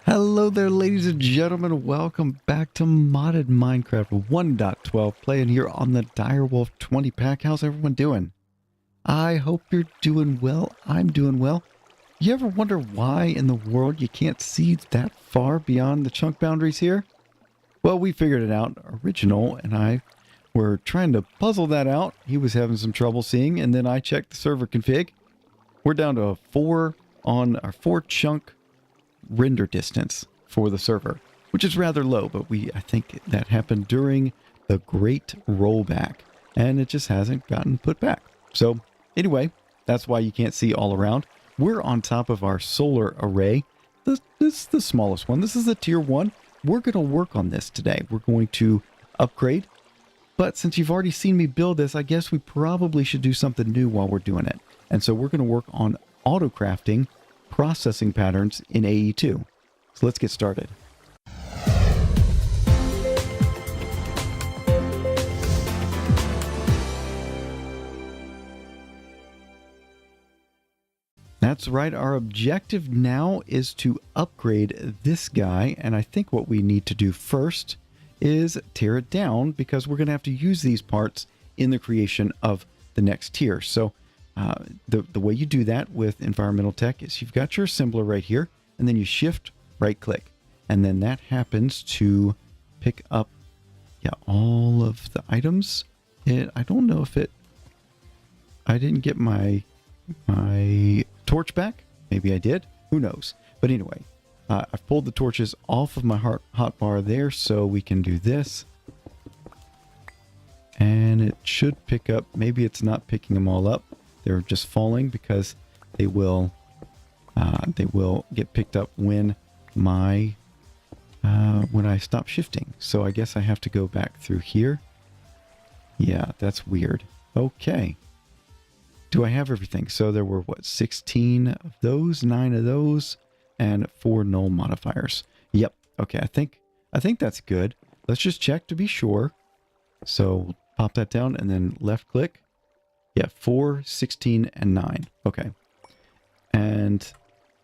Hello there, ladies and gentlemen. Welcome back to Modded Minecraft 1.12, playing here on the DireWolf20 pack. How's everyone doing? I hope you're doing well. I'm doing well. You ever wonder why in the world you can't see that far beyond the chunk boundaries here? Well, we figured it out. Original and I were trying to puzzle that out. He was having some trouble seeing, and then I checked the server config. We're down to 4 on our 4 chunk render distance for the server, which is rather low, but I think that happened during the great rollback and it just hasn't gotten put back. So anyway, that's why you can't see all around. We're on top of our solar array. This is the smallest one. This is the tier 1. We're going to work on this today. We're going to upgrade, but since you've already seen me build this, I guess we probably should do something new while we're doing it. And so we're going to work on auto-crafting processing patterns in AE2. So let's get started. That's right. Our objective now is to upgrade this guy. And I think what we need to do first is tear it down, because we're going to have to use these parts in the creation of the next tier. So the way you do that with environmental tech is you've got your assembler right here, and then you shift right click, and then that happens to pick up all of the items. I don't know if I didn't get my torch back. Maybe I did, who knows. But anyway, I've pulled the torches off of my hotbar there, so we can do this, and it should pick up. Maybe it's not picking them all up. They're just falling because they will get picked up when I stop shifting. So I guess I have to go back through here. Yeah, that's weird. Okay. Do I have everything? So there were 16 of those, 9 of those, and 4 null modifiers. Yep. Okay. I think that's good. Let's just check to be sure. So pop that down and then left click. Yeah, 4, 16, and 9. Okay. And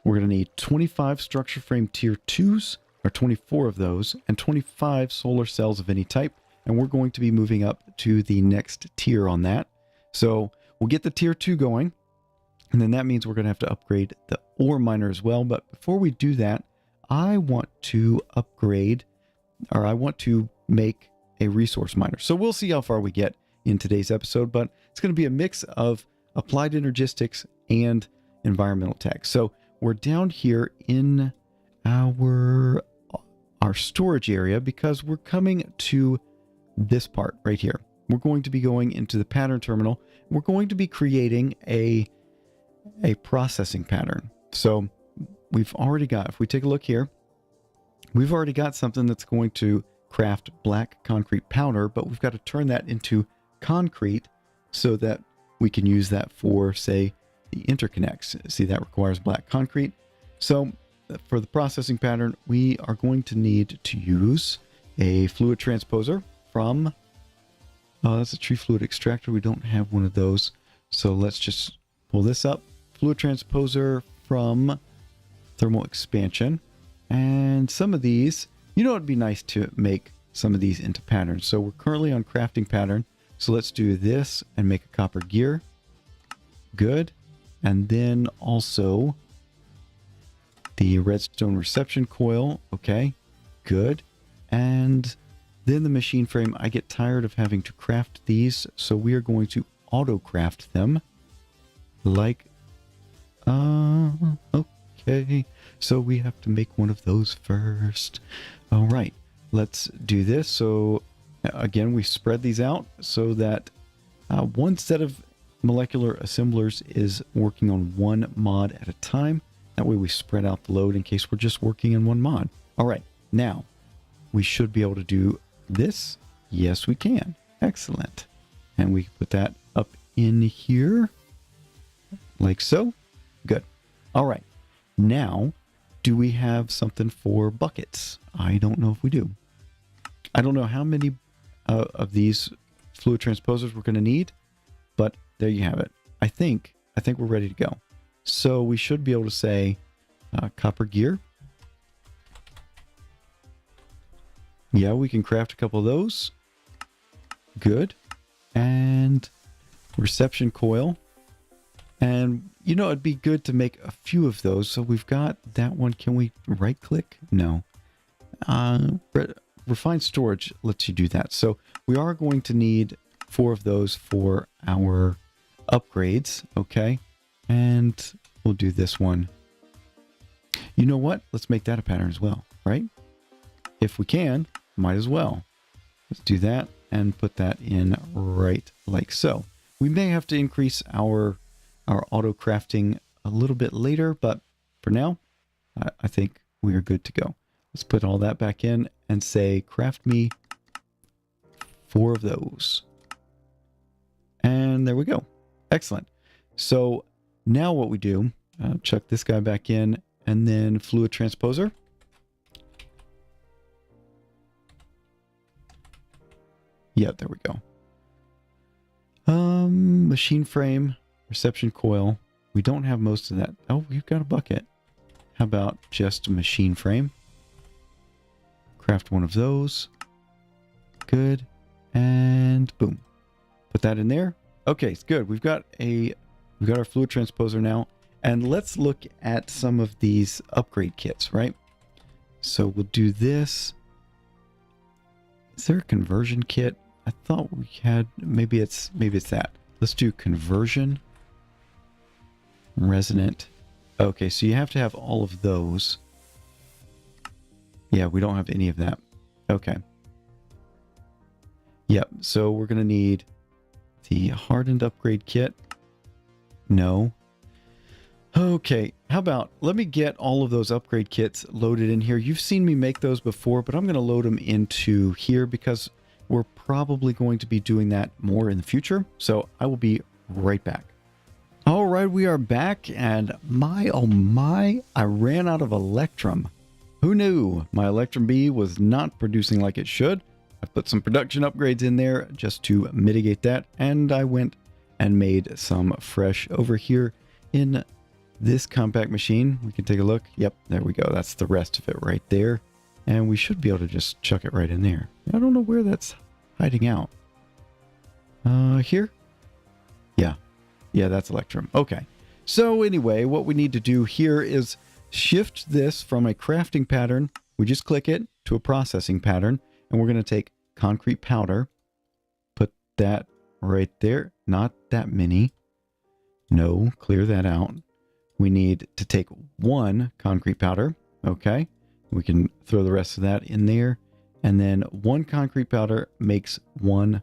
we're going to need 25 structure frame tier 2s, or 24 of those, and 25 solar cells of any type. And we're going to be moving up to the next tier on that. So we'll get the tier 2 going, and then that means we're going to have to upgrade the ore miner as well. But before we do that, I want to upgrade, or I want to make a resource miner. So we'll see how far we get in today's episode, but it's going to be a mix of applied energistics and environmental tech. So we're down here in our storage area because we're coming to this part right here. We're going to be going into the pattern terminal. We're going to be creating a processing pattern. So we've already got, if we take a look here, we've already got something that's going to craft black concrete powder, but we've got to turn that into concrete so that we can use that for, say, the interconnects. See, that requires black concrete. So for the processing pattern, we are going to need to use a fluid transposer from, that's a tree fluid extractor. We don't have one of those. So let's just pull this up. Fluid transposer from Thermal Expansion. And some of these, it'd be nice to make some of these into patterns. So we're currently on crafting pattern. So let's do this and make a copper gear. Good. And then also the redstone reception coil. Okay. Good. And then the machine frame. I get tired of having to craft these, so we are going to auto craft them. Like, okay. So we have to make one of those first. All right. Let's do this. So again, we spread these out so that one set of molecular assemblers is working on one mod at a time. That way we spread out the load in case we're just working in one mod. All right, now we should be able to do this. Yes, we can. Excellent. And we put that up in here like so. Good. All right. Now, do we have something for buckets? I don't know if we do. I don't know how many of these fluid transposers we're going to need, but there you have it. I think we're ready to go. So we should be able to say copper gear Yeah, we can craft a couple of those. Good. And reception coil. And, you know, it'd be good to make a few of those. So we've got that one. Can we right click? No. Refined storage lets you do that. So we are going to need 4 of those for our upgrades. Okay. And we'll do this one. You know what? Let's make that a pattern as well, right? If we can, might as well. Let's do that and put that in right like so. We may have to increase our auto crafting a little bit later, but for now, I think we are good to go. Let's put all that back in and say, craft me 4 of those. And there we go. Excellent. So now what we do, chuck this guy back in, and then fluid transposer. Yeah, there we go. Machine frame, reception coil. We don't have most of that. Oh, we've got a bucket. How about just a machine frame? Craft one of those. Good. And boom. Put that in there. Okay, it's good. We've got our fluid transposer now. And let's look at some of these upgrade kits, right? So we'll do this. Is there a conversion kit? I thought we had, maybe it's that. Let's do conversion. Resonant. Okay, so you have to have all of those. Yeah, we don't have any of that. Okay. Yep, so we're going to need the hardened upgrade kit. No. Okay, how about, let me get all of those upgrade kits loaded in here. You've seen me make those before, but I'm going to load them into here because we're probably going to be doing that more in the future. So I will be right back. All right, we are back, and my, oh my, I ran out of Electrum. Who knew? My Electrum B was not producing like it should. I put some production upgrades in there just to mitigate that, and I went and made some fresh over here in this compact machine. We can take a look. Yep, there we go. That's the rest of it right there. And we should be able to just chuck it right in there. I don't know where that's hiding out. Here? Yeah, that's Electrum. Okay. So anyway, what we need to do here is shift this from a crafting pattern. We just click it to a processing pattern. And we're going to take concrete powder. Put that right there. Not that many. No, clear that out. We need to take 1 concrete powder. Okay. We can throw the rest of that in there. And then 1 concrete powder makes 1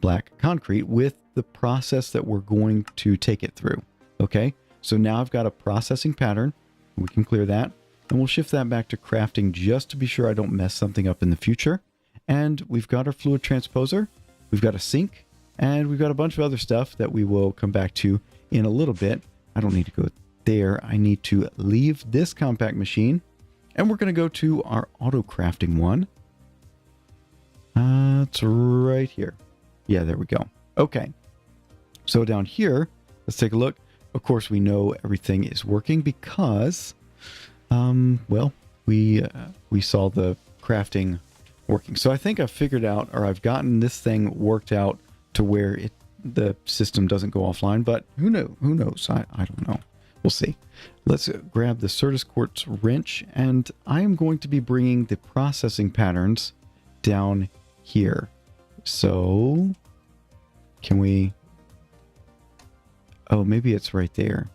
black concrete with the process that we're going to take it through. Okay. So now I've got a processing pattern. We can clear that. And we'll shift that back to crafting just to be sure I don't mess something up in the future. And we've got our fluid transposer. We've got a sink. And we've got a bunch of other stuff that we will come back to in a little bit. I don't need to go there. I need to leave this compact machine. And we're going to go to our auto-crafting one. It's right here. Yeah, there we go. Okay. So down here, let's take a look. Of course, we know everything is working because, well, we saw the crafting working. So I think I've figured out, or I've gotten this thing worked out to where the system doesn't go offline, but who knows? I don't know. We'll see. Let's grab the Certus Quartz wrench, and I am going to be bringing the processing patterns down here. So can we, oh, maybe it's right there.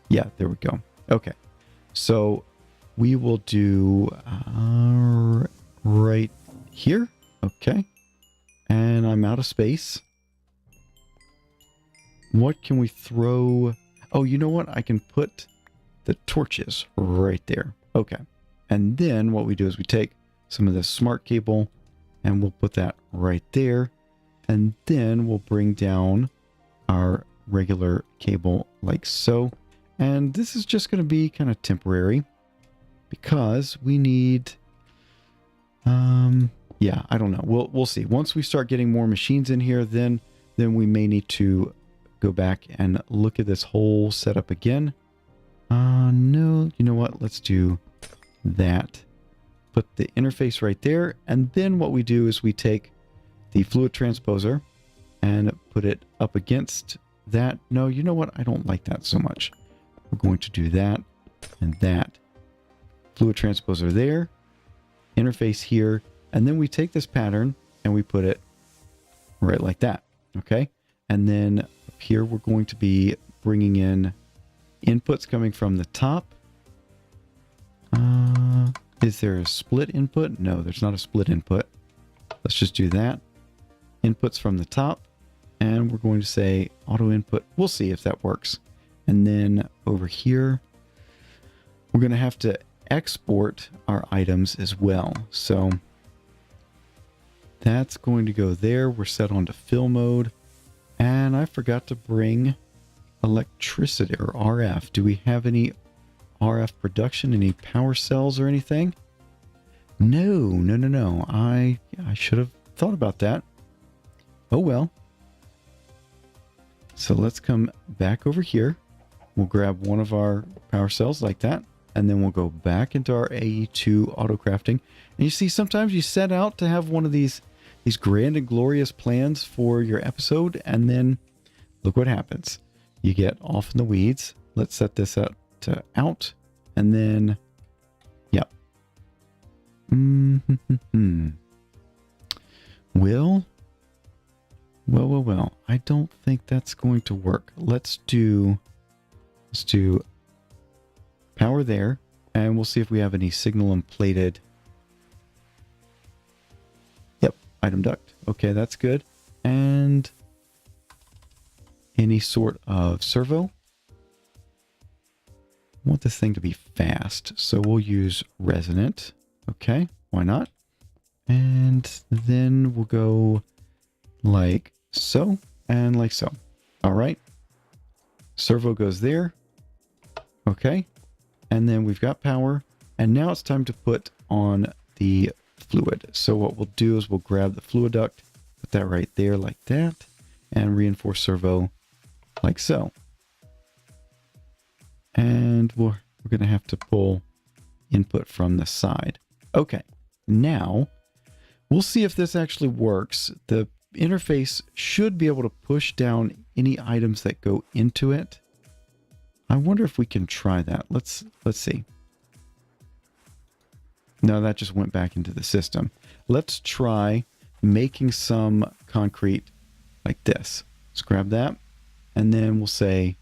Yeah, there we go. Okay. So we will do right here. Okay. And I'm out of space. What can we throw? Oh, you know what? I can put the torches right there. Okay. And then what we do is we take some of this smart cable and we'll put that right there. And then we'll bring down our regular cable like so. And this is just going to be kind of temporary because we need, yeah, I don't know. We'll see. Once we start getting more machines in here, then we may need to go back and look at this whole setup again. No, you know what? Let's do that. put the interface right there. And then what we do is we take the fluid transposer and put it up against that. No, you know what? I don't like that so much. We're going to do that and that. Fluid transposer there, interface here, and then we take this pattern and we put it right like that. Okay. And then up here, we're going to be bringing in inputs coming from the top. Is there a split input? No, there's not a split input. Let's just do that. Inputs from the top. And we're going to say auto input. We'll see if that works. And then over here, we're going to have to export our items as well. So that's going to go there. We're set on to fill mode. And I forgot to bring electricity or RF. Do we have any RF production, any power cells or anything? No. I should have thought about that. Oh well. So let's come back over here. We'll grab one of our power cells like that, and then we'll go back into our AE2 Autocrafting. And you see, sometimes you set out to have one of these grand and glorious plans for your episode, and then look what happens. You get off in the weeds. Let's set this up to out, and then, yep. Well. I don't think that's going to work. Let's do power there, and we'll see if we have any signal and plated. Yep, item duct. Okay, that's good. And any sort of servo. I want this thing to be fast, so we'll use resonant. Okay, why not? And then we'll go like so and like so. All right. Servo goes there. Okay. And then we've got power. And now it's time to put on the fluid. So what we'll do is we'll grab the fluid duct, put that right there like that, and reinforce servo like so. And we're going to have to pull input from the side. Okay. Now we'll see if this actually works. The interface should be able to push down any items that go into it. I wonder if we can try that. Let's see. No, that just went back into the system. Let's try making some concrete like this. Let's grab that, and then we'll say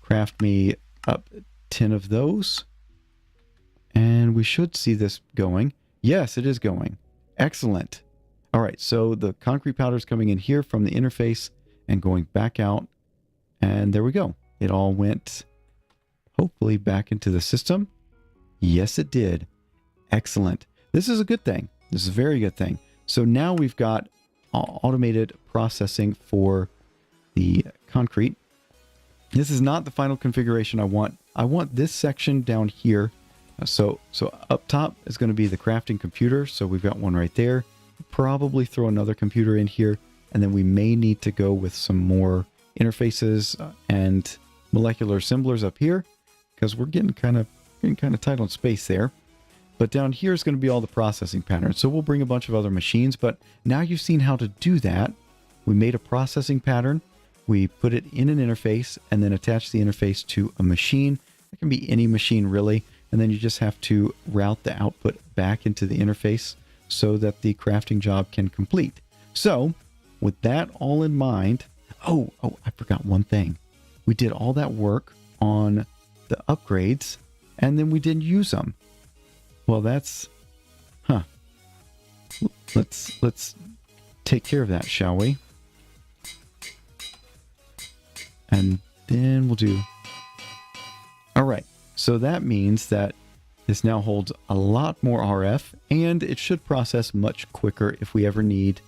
craft me up 10 of those, and we should see this going. Yes, it is going. Excellent. All right, so the concrete powder is coming in here from the interface and going back out. And there we go. It all went, hopefully, back into the system. Yes, it did. Excellent. This is a good thing. This is a very good thing. So now we've got automated processing for the concrete. This is not the final configuration I want. I want this section down here. So up top is going to be the crafting computer. So we've got one right there. Probably throw another computer in here, and then we may need to go with some more interfaces and molecular assemblers up here, because we're getting kind of tight on space there. But down here is going to be all the processing patterns. So we'll bring a bunch of other machines, but now you've seen how to do that. We made a processing pattern. We put it in an interface and then attach the interface to a machine. It can be any machine really. And then you just have to route the output back into the interface so that the crafting job can complete. So with that all in mind, oh, I forgot one thing. We did all that work on the upgrades and then we didn't use them. Well, that's, let's take care of that, shall we? And then we'll do, all right. So that means that this now holds a lot more RF, and it should process much quicker if we ever need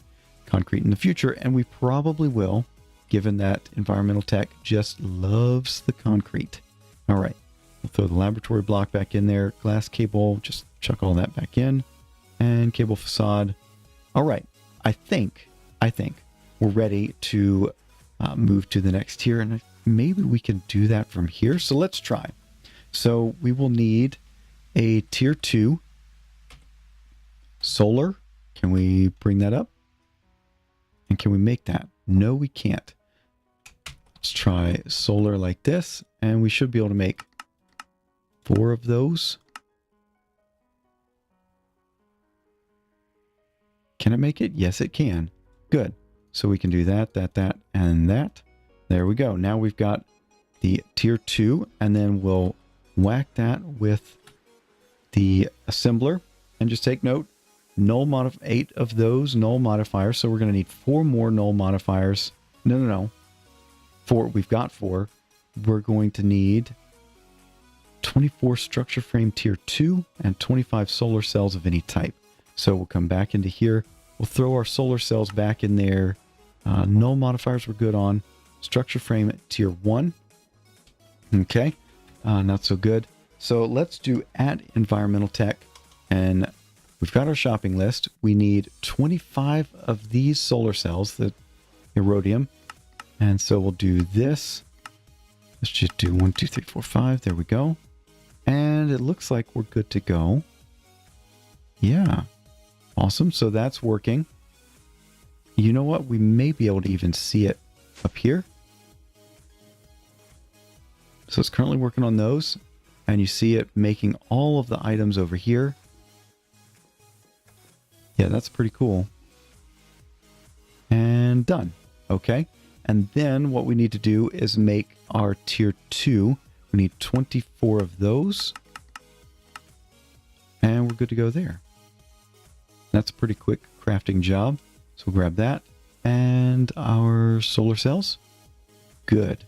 concrete in the future, and we probably will, given that environmental tech just loves the concrete. All right, we'll throw the laboratory block back in there, glass cable, just chuck all that back in, and cable facade. All right, I think we're ready to move to the next tier, and maybe we can do that from here. So let's try. So we will need a tier 2 solar. Can we bring that up? And can we make that? No, we can't. Let's try solar like this, and we should be able to make 4 of those. Can it make it? Yes, it can. Good. So we can do that, that, and that. There we go. Now we've got the tier 2, and then we'll whack that with the assembler. And just take note, 8 of those null modifiers. So we're going to need 4 more null modifiers. No. 4. We've got 4. We're going to need 24 structure frame tier 2 and 25 solar cells of any type. So we'll come back into here. We'll throw our solar cells back in there. Null modifiers we're good on. Structure frame at tier 1. Okay. Not so good. So let's do add environmental tech. And we've got our shopping list. We need 25 of these solar cells, the Erodium. And so we'll do this. Let's just do 1, 2, 3, 4, 5. There we go. And it looks like we're good to go. Yeah. Awesome. So that's working. You know what? We may be able to even see it up here. So it's currently working on those. And you see it making all of the items over here. Yeah, that's pretty cool. And done. Okay. And then what we need to do is make our tier 2. We need 24 of those. And we're good to go there. That's a pretty quick crafting job. So we'll grab that. And our solar cells. Good.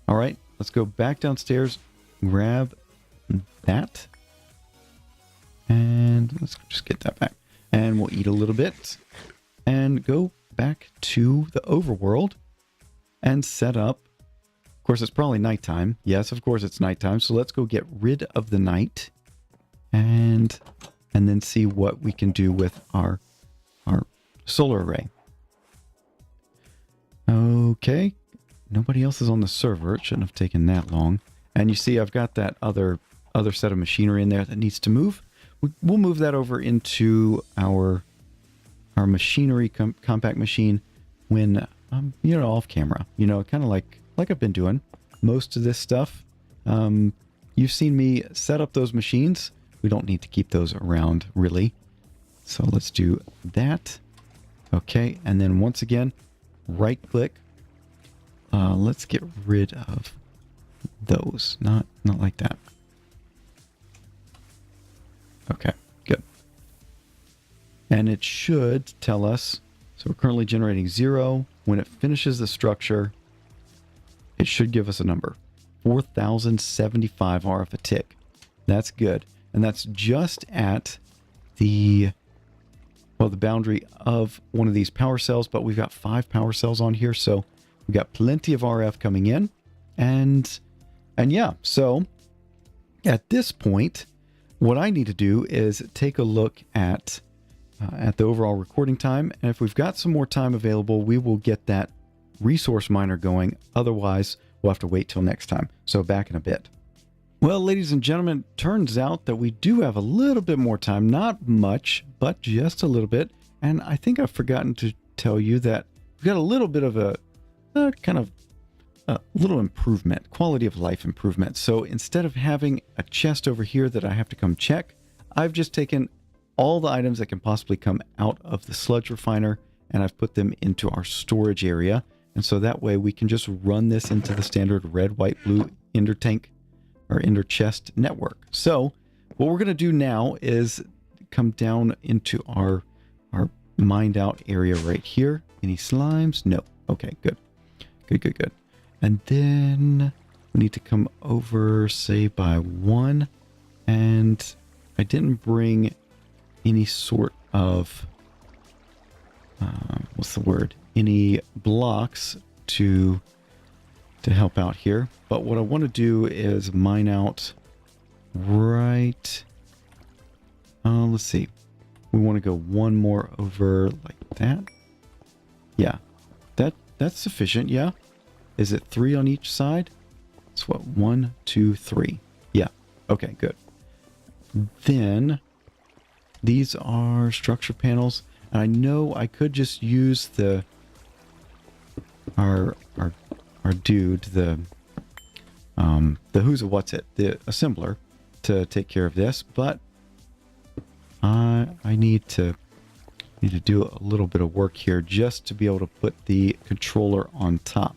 All right. Let's go back downstairs. Grab that. And let's just get that back. And we'll eat a little bit. And go back to the overworld. And set up. Of course, it's probably nighttime. Yes, of course it's nighttime. So let's go get rid of the night. And then see what we can do with our solar array. Okay. Nobody else is on the server. It shouldn't have taken that long. And you see I've got that other set of machinery in there that needs to move. We'll move that over into our machinery compact machine when off camera. Kind of like I've been doing most of this stuff. You've seen me set up those machines. We don't need to keep those around, really. So let's do that. Okay, and then once again, right-click. Let's get rid of those. Not like that. Okay, good. And it should tell us, so we're currently generating 0. When it finishes the structure, it should give us a number. 4,075 RF a tick. That's good. And that's just at the boundary of one of these power cells, but we've got 5 power cells on here, so we've got plenty of RF coming in. And yeah, so at this point, what I need to do is take a look at the overall recording time. And if we've got some more time available, we will get that resource miner going. Otherwise, we'll have to wait till next time. So back in a bit. Well, ladies and gentlemen, turns out that we do have a little bit more time. Not much, but just a little bit. And I think I've forgotten to tell you that we've got a little bit of a little improvement, quality of life improvement. So instead of having a chest over here that I have to come check, I've just taken all the items that can possibly come out of the sludge refiner and I've put them into our storage area. And so that way we can just run this into the standard red, white, blue ender tank or ender chest network. So what we're going to do now is come down into our mined out area right here. Any slimes? No. Okay, good. Good. And then we need to come over, say, by 1. And I didn't bring any sort of, any blocks to help out here. But what I want to do is mine out right, let's see. We want to go one more over like that. Yeah, that's sufficient. Yeah. Is it 3 on each side? It's what, 1, 2, 3. Yeah. Okay, good. Then These are structure panels. And I know I could just use our dude, the who's a what's it, the assembler, to take care of this, but I need to do a little bit of work here just to be able to put the controller on top.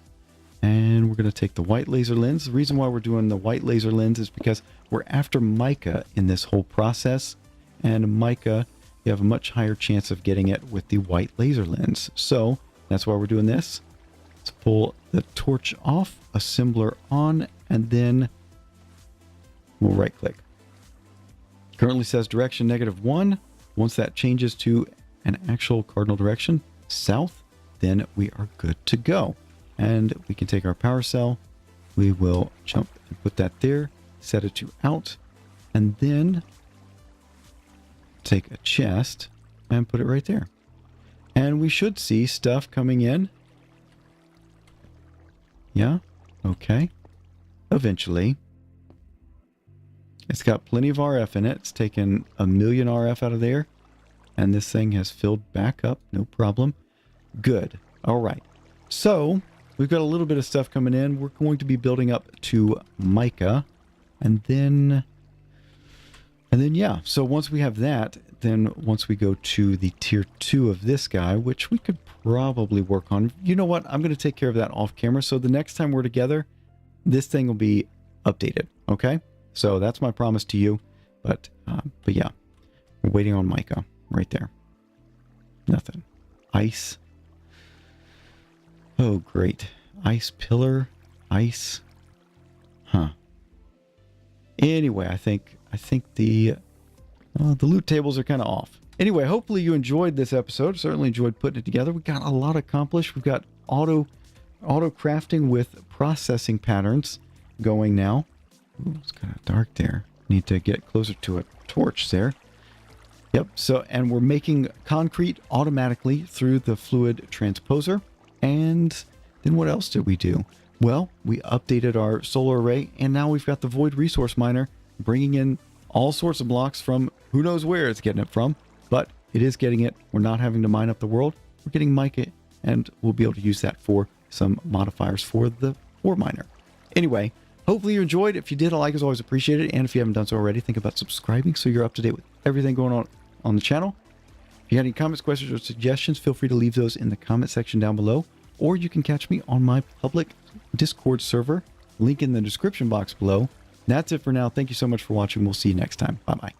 And we're going to take the white laser lens. The reason why we're doing the white laser lens is because we're after mica in this whole process, and mica, you have a much higher chance of getting it with the white laser lens. So that's why we're doing this. Let's pull the torch off, assembler on, and then we'll right click. Currently says direction -1. Once that changes to an actual cardinal direction, south, then we are good to go. And we can take our power cell. We will jump and put that there, set it to out, and then take a chest and put it right there. And we should see stuff coming in. Yeah, okay. Eventually. It's got plenty of RF in it. It's taken 1,000,000 RF out of there. And this thing has filled back up. No problem. Good. All right. So we've got a little bit of stuff coming in. We're going to be building up to mica. And then yeah. So once we have that, then once we go to the tier 2 of this guy, which we could probably work on. You know what? I'm going to take care of that off camera. So the next time we're together, this thing will be updated. Okay? So that's my promise to you. But yeah, we're waiting on mica right there. Nothing. Ice. Oh, great. Ice pillar. Ice. Huh. Anyway, I think the loot tables are kind of off. Anyway, hopefully you enjoyed this episode. Certainly enjoyed putting it together. We got a lot accomplished. We've got auto crafting with processing patterns going now. Ooh, it's kind of dark there. Need to get closer to a torch there. Yep. So, and we're making concrete automatically through the fluid transposer. And then what else did we do? Well, we updated our solar array, and now we've got the void resource miner bringing in all sorts of blocks from who knows where it's getting it from, but it is getting it. We're not having to mine up the world. We're getting mica, and we'll be able to use that for some modifiers for the ore miner. Anyway, hopefully you enjoyed. If you did, a like is always appreciated. And if you haven't done so already, think about subscribing so you're up to date with everything going on the channel. If you have any comments, questions, or suggestions, feel free to leave those in the comment section down below. Or you can catch me on my public Discord server. Link in the description box below. That's it for now. Thank you so much for watching. We'll see you next time. Bye-bye.